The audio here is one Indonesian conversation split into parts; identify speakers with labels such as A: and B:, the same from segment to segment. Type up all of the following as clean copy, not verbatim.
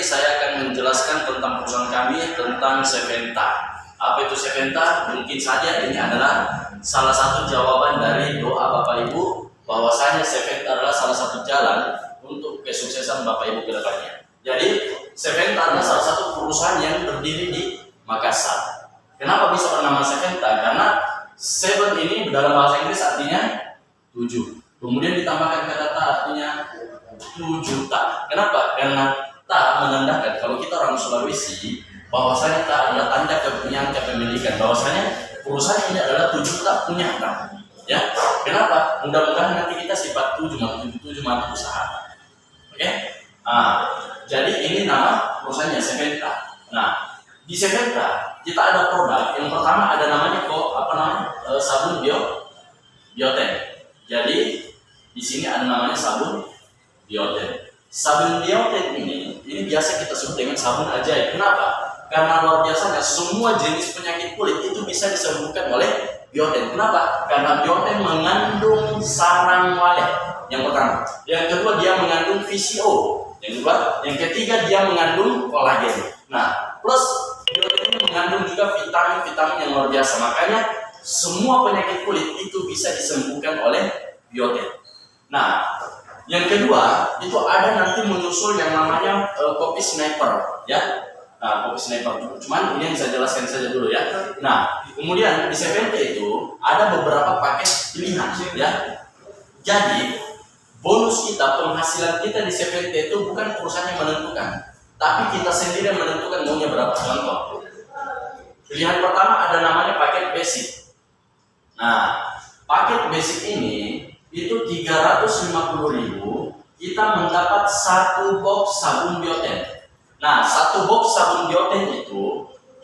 A: ini saya akan menjelaskan tentang perusahaan kami, tentang Seventa. Apa itu Seventa? Mungkin saja ini adalah salah satu jawaban dari doa Bapak Ibu bahwasanya Seventa adalah salah satu jalan untuk kesuksesan Bapak Ibu ke depannya. Jadi Seventa adalah salah satu perusahaan yang berdiri di Makassar. Kenapa bisa bernama Seventa? Karena seven ini dalam bahasa Inggris artinya 7. Kemudian ditambahkan kata ta artinya 7 tak. Kenapa? Karena ta menandakan kalau kita orang Sulawesi bahwasanya ta adalah tanda kepunyaan kepemilikan. Bahwasanya perusahaan ini adalah 7 tak punya tak. Ya. Kenapa? Mudah-mudahan nanti kita sifat 7 mata usaha. Oke? Jadi ini nama perusahaannya Seventa. Nah, di Seventa kita ada produk yang pertama ada namanya sabun bioten. Jadi di sini ada namanya sabun bioten. Sabun bioten ini biasa kita sebut dengan sabun ajaib. Kenapa? Karena luar biasanya semua jenis penyakit kulit itu bisa disembuhkan oleh bioten. Kenapa? Karena bioten mengandung sarang walet. Yang pertama. Yang kedua dia mengandung VCO. Yang ketiga dia mengandung kolagen. Nah, plus bioten ini mengandung juga vitamin-vitamin yang luar biasa. Makanya semua penyakit kulit itu bisa disembuhkan oleh bioten. Nah, yang kedua itu ada nanti menyusul yang namanya kopi sniper, ya. Nah, kopi sniper. Cuman ini yang saya jelaskan saja dulu ya. Nah, kemudian di Seventa itu ada beberapa paket pilihan, ya. Jadi bonus kita, penghasilan kita di Seventa itu bukan perusahaan yang menentukan, tapi kita sendiri yang menentukan maunya berapa. Contoh, pilihan pertama ada namanya paket basic. Nah, paket basic ini itu 350.000, kita mendapat 1 box sabun bioten. Nah, 1 box sabun bioten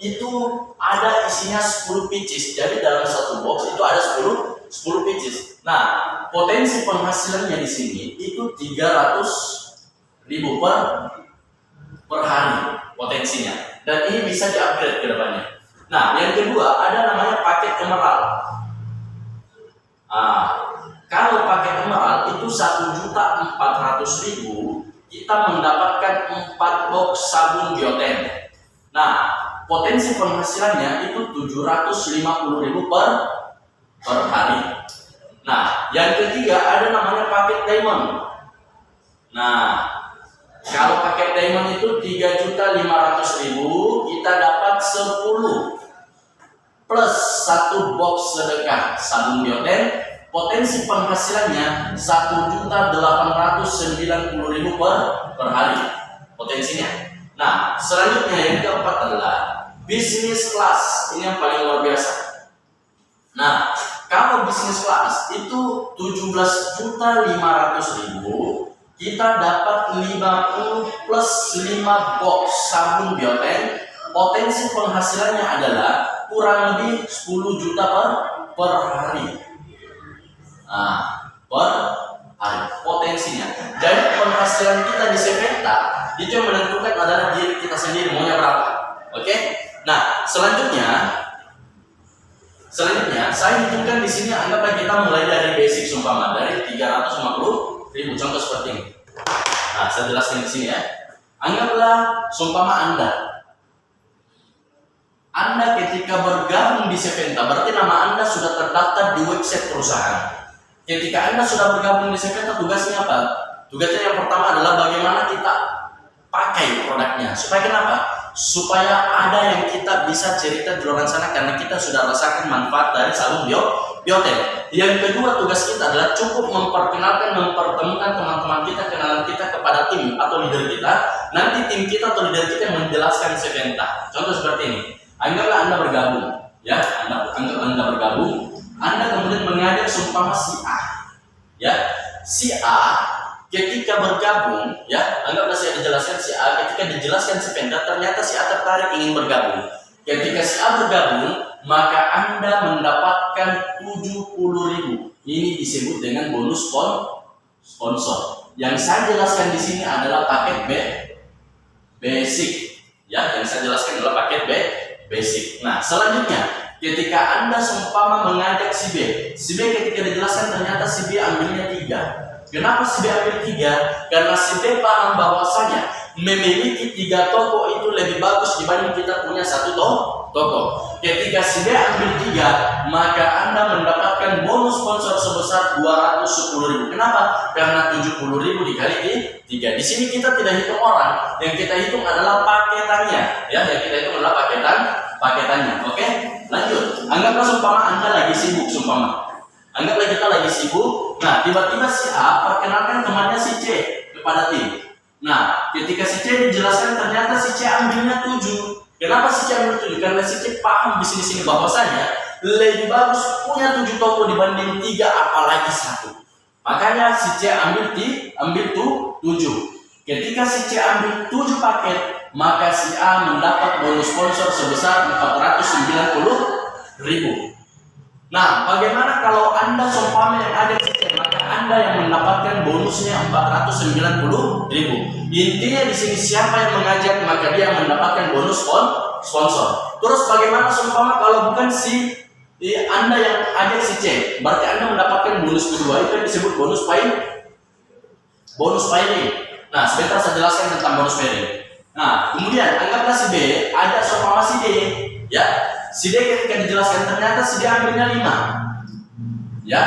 A: itu ada isinya 10 pieces. Jadi dalam 1 box itu ada 10 pieces. Nah, potensi penghasilannya di sini itu 300.000 per hari potensinya. Dan ini bisa di-upgrade ke depannya. Nah, yang kedua ada namanya paket emerald. Kalau paket emerald itu 1.400.000, kita mendapatkan 4 box sabun bioten. Nah, potensi penghasilannya itu 750.000 per hari. Nah, yang ketiga ada namanya paket diamond. Nah, kalau paket diamond itu 3.500.000, kita dapat 10 plus 1 box sedekah sabun bioten. Potensi penghasilannya 1.890.000 per hari potensinya. Nah, selanjutnya yang keempat adalah bisnis kelas. Ini yang paling luar biasa. Nah, kalau bisnis kelas itu 17.500.000, kita dapat 50 plus 5 box sabun bioten. Potensi penghasilannya adalah kurang lebih 10 juta per hari. Nah, per hari potensinya. Jadi penghasilan kita di Seventa itu yang menentukan adalah diri kita sendiri maunya berapa. Oke? Nah, selanjutnya saya hitungkan di sini anggaplah kita mulai dari basic sumpama dari 350.000, contoh seperti ini. Nah, saya jelaskan di sini ya. Anggaplah sumpama Anda ketika bergabung di Seventa, berarti nama Anda sudah terdaftar di website perusahaan. Ketika Anda sudah bergabung di Seventa, tugasnya apa? Tugasnya yang pertama adalah bagaimana kita pakai produknya. Supaya kenapa? Supaya ada yang kita bisa cerita di luar sana karena kita sudah rasakan manfaat dari sabun bioten. Yang kedua, tugas kita adalah cukup mempertemukan teman-teman kita, kenalan kita kepada tim atau leader kita. Nanti tim kita atau leader kita menjelaskan Seventa. Contoh seperti ini. Anggaplah Anda bergabung, ya. Anda bergabung. Anda kemudian mengajak seumpama si A, ya. Si A ketika bergabung, ya, anggaplah saya dijelaskan si A ketika dijelaskan Seventa, ternyata si A tertarik ingin bergabung. Ketika si A bergabung, maka Anda mendapatkan 70.000. Ini disebut dengan bonus sponsor. Yang saya jelaskan di sini adalah paket basic, ya. Yang saya jelaskan adalah paket basic. Nah, selanjutnya ketika Anda seumpama mengajak si B ketika dijelaskan ternyata si B ambilnya 3. Kenapa si B ambil 3? Karena si B paham bahwasanya memiliki 3 toko itu lebih bagus dibanding kita punya 1 toko. Ketika si B ambil 3, maka Anda mendapatkan bonus sponsor sebesar 210.000. Kenapa? Karena 70.000 dikali 3. Di sini kita tidak hitung orang, yang kita hitung adalah paketannya. Ya, yang kita hitung adalah paketannya. Oke, lanjut. Anggaplah seumpama Anda lagi sibuk, Anggaplah kita lagi sibuk. Nah, tiba-tiba si A perkenalkan temannya si C kepada tim. Nah, ketika si C dijelaskan ternyata si C ambilnya 7. Kenapa si C ambil 7? Karena si C paham di sini bahwasanya lebih bagus punya 7 toko dibanding 3 apalagi 1. Makanya si C ambil 7. Ketika si C ambil 7 paket, maka si A mendapat bonus sponsor sebesar 490.000. Nah, bagaimana kalau Anda seumpama yang ada di sini, maka Anda yang mendapatkan bonusnya 490.000. Intinya di sini siapa yang mengajak, maka dia mendapatkan bonus sponsor. Terus bagaimana seumpama kalau bukan si Anda yang ajak si C, berarti Anda mendapatkan bonus kedua, itu yang disebut bonus pairing. Nah, sebentar saya jelaskan tentang bonus pairing. Nah, kemudian anggaplah si B ada seumpama si D, ya. Si D ketika dijelaskan ternyata si D ambilnya 5. Ya,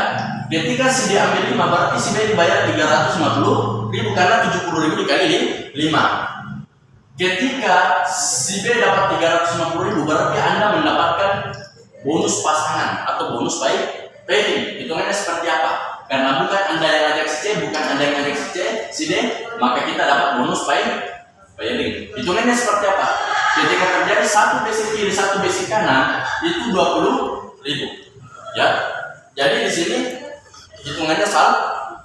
A: ketika si D ambil 5 berarti si B dibayar 350.000 karena 70.000 dikali 5. Ketika si B dapat 350.000 berarti Anda mendapatkan bonus pasangan atau bonus pairing. Hitungannya seperti apa? Karena bukan Anda yang ngajak si C, bukan Anda yang ngajak si D, maka kita dapat bonus pairing. Hitungannya seperti apa? Ketika terjadi 1 basic kiri, 1 basic kanan, itu 20.000. Ya. Jadi di sini hitungannya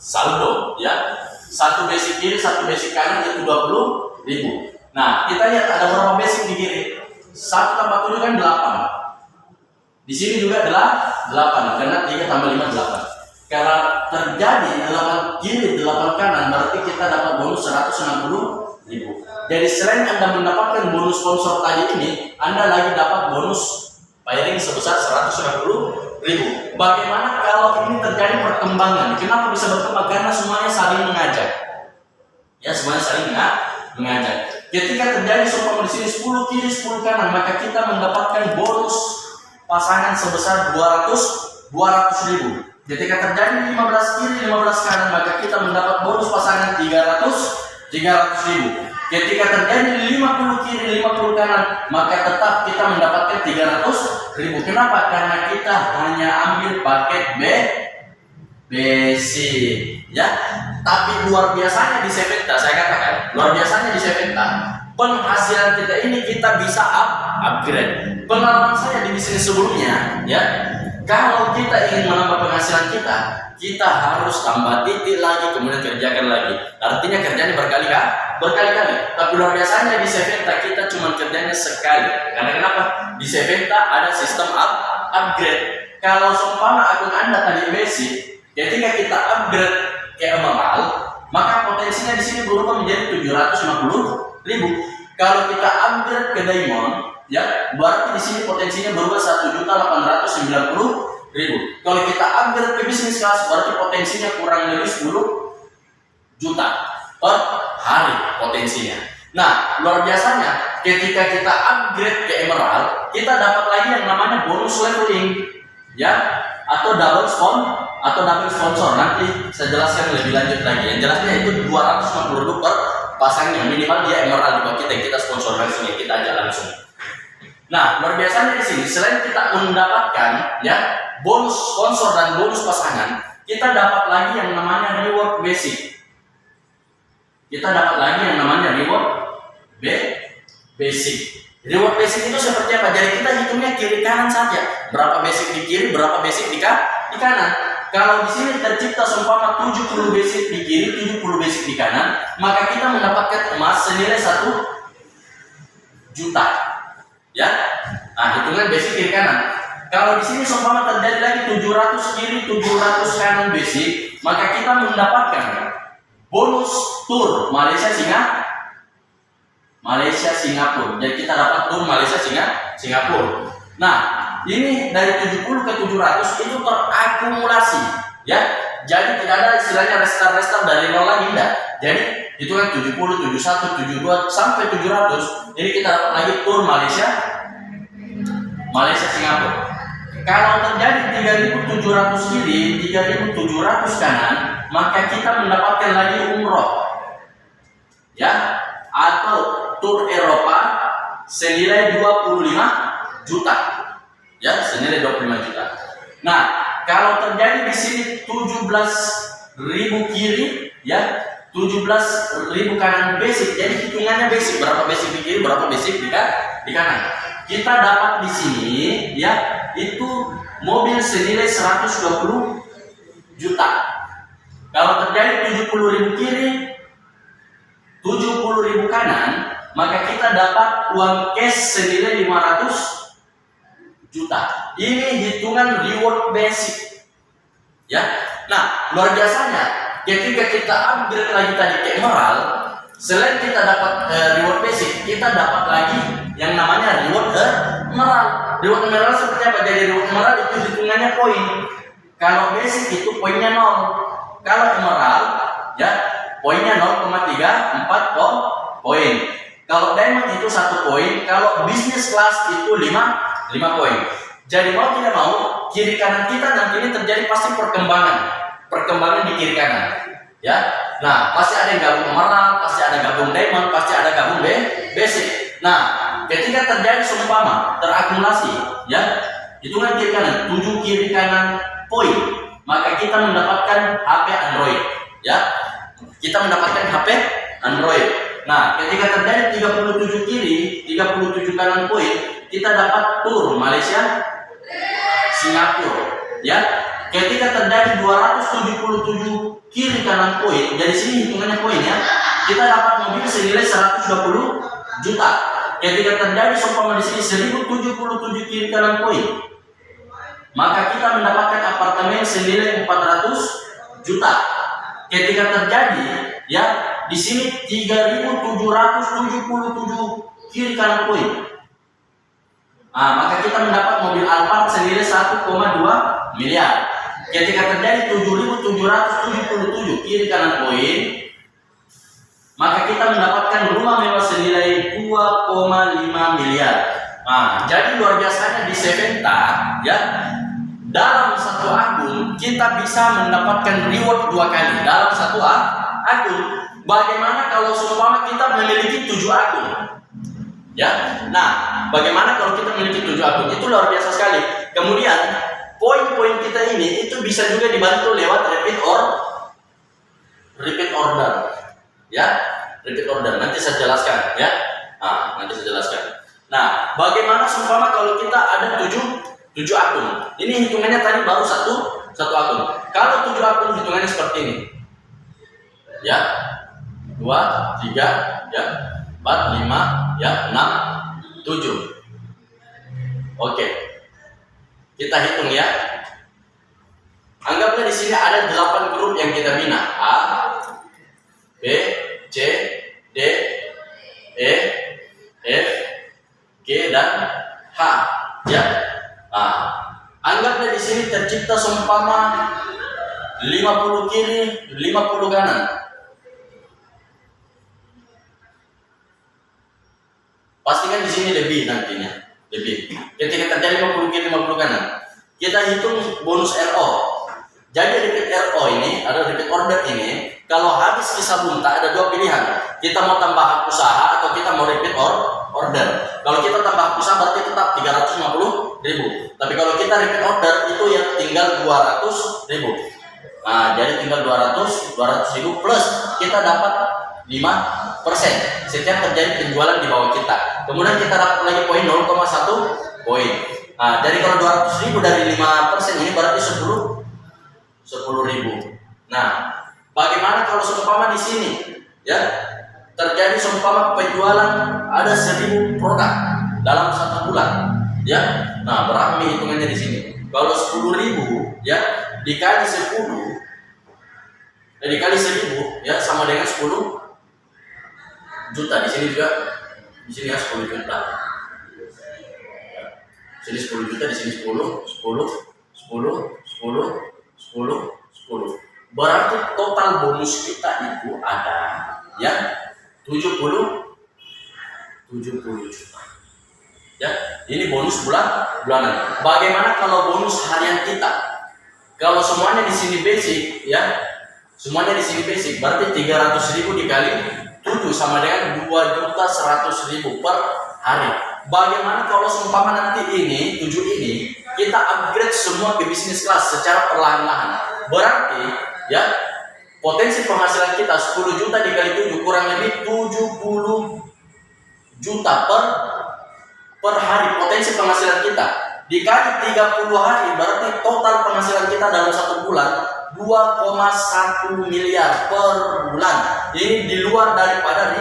A: saldo, ya. 1 basic kiri, 1 basic kanan itu 20.000. Nah, kita lihat ada berapa basic di kiri? 1 tambah 7 kan 8. Di sini juga adalah 8 karena 3 tambah 5 8. Karena terjadi 8 kiri, 8 kanan, berarti kita dapat bonus 160.000. Jadi selain Anda mendapatkan bonus sponsor tadi ini, Anda lagi dapat bonus pairing sebesar 160.000. Bagaimana kalau ini terjadi perkembangan? Kenapa bisa berkembang? Karena semuanya saling mengajak. Ya, semuanya saling mengajak. Ketika terjadi seumpama di sini 10 kiri 10 kanan, maka kita mendapatkan bonus pasangan sebesar 200.000. Ketika terjadi 15 kiri 15 kanan, maka kita mendapat bonus pasangan 300.000. Ketika terjadi 50 kiri 50 kanan, maka tetap kita mendapatkan 300.000. Kenapa? Karena kita hanya ambil paket basic, ya. Tapi luar biasanya di Seventa, saya katakan, luar biasanya di Seventa, penghasilan kita ini kita bisa upgrade. Pengalaman saya di bisnis sebelumnya, ya. Kalau kita ingin menambah penghasilan kita harus tambah titik lagi, kemudian kerjakan lagi. Artinya kerjanya berkali-kali. Tapi luar biasanya di Seventa kita cuma kerjanya sekali. Karena kenapa? Di Seventa ada sistem upgrade. Kalau seumpama akun Anda tadi basic, ketika kita upgrade ke emerald, maka potensinya di sini berubah menjadi 750.000. Kalau kita upgrade ke diamond, ya, berarti di sini potensinya berubah 1.890.000. Kalau kita upgrade ke bisnis kelas, berarti potensinya kurang lebih 10 juta per hari potensinya. Nah, luar biasanya ketika kita upgrade ke emerald, kita dapat lagi yang namanya bonus leveling, ya, atau double sponsor. Nanti saya jelaskan lebih lanjut lagi. Yang jelasnya itu 250.000 per pasangnya, minimal dia emerald di kita sponsor langsung, ya, kita ajak langsung. Nah, luar biasanya di sini selain kita mendapatkan, ya, bonus sponsor dan bonus pasangan, kita dapat lagi yang namanya reward basic. Basic. Reward basic itu seperti apa? Jadi kita hitungnya kiri kanan saja. Berapa basic di kiri, berapa basic di kanan. Kalau di sini tercipta seumpama 70 basic di kiri, 70 basic di kanan, maka kita mendapatkan emas senilai 1 juta. Ya. Nah, hitungan basic kiri kanan. Kalau di sini seumpama terjadi lagi 700 kiri 700 kanan basic, maka kita mendapatkan bonus tour Malaysia Singapura. Jadi kita dapat tour Malaysia Singapura. Nah, ini dari 70 ke 700 itu terakumulasi, ya. Jadi tidak ada istilahnya restart dari nol lagi, enggak. Jadi itu kan 70, 71, 72 sampai 700. Ini kita dapat lagi tur Malaysia, Singapura. Kalau terjadi 3.700 kiri, 3.700 kanan, maka kita mendapatkan lagi umroh, ya, atau tur Eropa senilai 25 juta, ya, senilai 25 juta. Nah, kalau terjadi di sini 17.000 kiri, ya, 17.000 kanan basic. Jadi hitungannya basic, berapa basic di kiri, berapa basic di kanan. Kita dapat di sini, ya, itu mobil senilai 120 juta. Kalau terjadi 70.000 kiri, 70.000 kanan, maka kita dapat uang cash senilai 500 juta. Ini hitungan reward basic, ya. Nah, luar biasanya ketika kita upgrade lagi tadi ke emerald, selain kita dapat reward basic, kita dapat lagi yang namanya reward emerald. Reward emerald seperti apa? Jadi reward emerald itu hitungannya poin. Kalau basic itu poinnya 0. Kalau emerald, ya, poinnya 0,34 poin. Kalau diamond itu 1 poin. Kalau business class itu 5 poin. Jadi mau tidak mau, kiri kanan kita nanti ini terjadi pasti perkembangan di kiri kanan, ya. Nah, pasti ada yang gabung emerald, pasti ada gabung diamond, pasti ada gabung basic. Nah, ketika terjadi seumpama terakumulasi, ya, hitungan kiri kanan 7 kiri kanan poin, maka kita mendapatkan HP Android, ya. Kita mendapatkan HP Android. Nah, ketika terjadi 37 kiri, 37 kanan poin, kita dapat tur Malaysia, Singapura, ya. Ketika terjadi 277 kiri kanan poin, jadi sini hitungannya poin, ya, kita dapat mobil senilai 120 juta. Ketika terjadi seumpama di sini 1077 kiri kanan poin, maka kita mendapatkan apartemen senilai 400 juta. Ketika terjadi, ya, di sini 3.777 kiri kanan poin, maka kita mendapat mobil Alphard senilai 1,2 miliar. Ketika terjadi 7.777 kiri kanan poin, maka kita mendapatkan rumah mewah senilai 2,5 miliar. Jadi luar biasanya di Seventa, ya, dalam satu akun kita bisa mendapatkan reward 2 kali dalam satu akun. Bagaimana kalau seumpama kita memiliki 7 akun? Ya, nah, bagaimana kalau kita memiliki 7 akun? Itu luar biasa sekali. Kemudian poin-poin kita ini itu bisa juga dibantu lewat repeat order, ya, repeat order. Nanti saya jelaskan, ya. Nanti saya jelaskan. Nah, bagaimana seumpama kalau kita ada 7 akun? Ini hitungannya tadi baru satu akun. Kalau 7 akun hitungannya seperti ini, ya, 2, 3, ya, 4, 5, ya, 6, 7. Oke, kita hitung, ya. Anggaplah di sini ada 8 grup yang kita bina: A, B, C, D, E, F, G, dan H, ya. Anggaplah di sini tercipta seumpama 50 kiri, 50 kanan. Pastikan di sini lebih nantinya, lebih. Ketika terjadi 50 kiri 50 kanan, kita hitung bonus RO. Jadi repeat RO ini, ada repeat order ini, kalau habis kisah bunta ada 2 pilihan. Kita mau tambah hak usaha atau kita mau repeat order. Kalau kita tambah hak usaha berarti tetap 350.000. Tapi kalau kita repeat order itu ya tinggal 200.000. Jadi tinggal 200.000 plus kita dapat 5% setiap terjadi penjualan di bawah kita. Kemudian kita dapat lagi poin 0,1 poin. Jadi kalau 200.000 dari 5% ini berarti 10.000. Nah, bagaimana kalau seumpama di sini, ya, terjadi seumpama penjualan ada 1.000 produk dalam 1 bulan, ya. Nah, berapa nih hitungannya di sini? Kalau 10.000, ya, dikali 10, dikali 1.000, ya, sama dengan 10 juta. Di sini juga, di sini ya 10 juta. Sini 10 juta, di sini 10, 10, 10, 10, 10, 10. Berarti total bonus kita itu ada ya 70 juta. Ya, ini bonus bulanan. Bagaimana kalau bonus harian kita? Kalau semuanya di sini basic ya, semuanya di sini basic, berarti 300.000 dikali 7 sama dengan 2.100.000 per hari. Bagaimana kalau seumpama nanti ini 7 ini kita upgrade semua ke bisnis kelas secara perlahan-lahan? Berarti ya potensi penghasilan kita 10 juta dikali 7 kurang lebih 70 juta per hari. Potensi penghasilan kita dikali 30 hari berarti total penghasilan kita dalam 1 bulan 2,1 miliar per bulan. Ini di luar daripada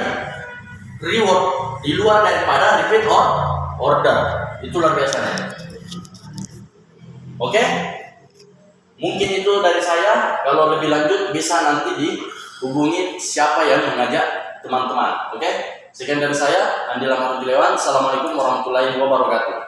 A: reward, di luar daripada repeat order. Itu luar biasa. Oke? Mungkin itu dari saya. Kalau lebih lanjut bisa nanti dihubungi siapa yang mengajak teman-teman. Oke? Sekian dari saya, Andi Lamarjulewan. Assalamualaikum warahmatullahi wabarakatuh.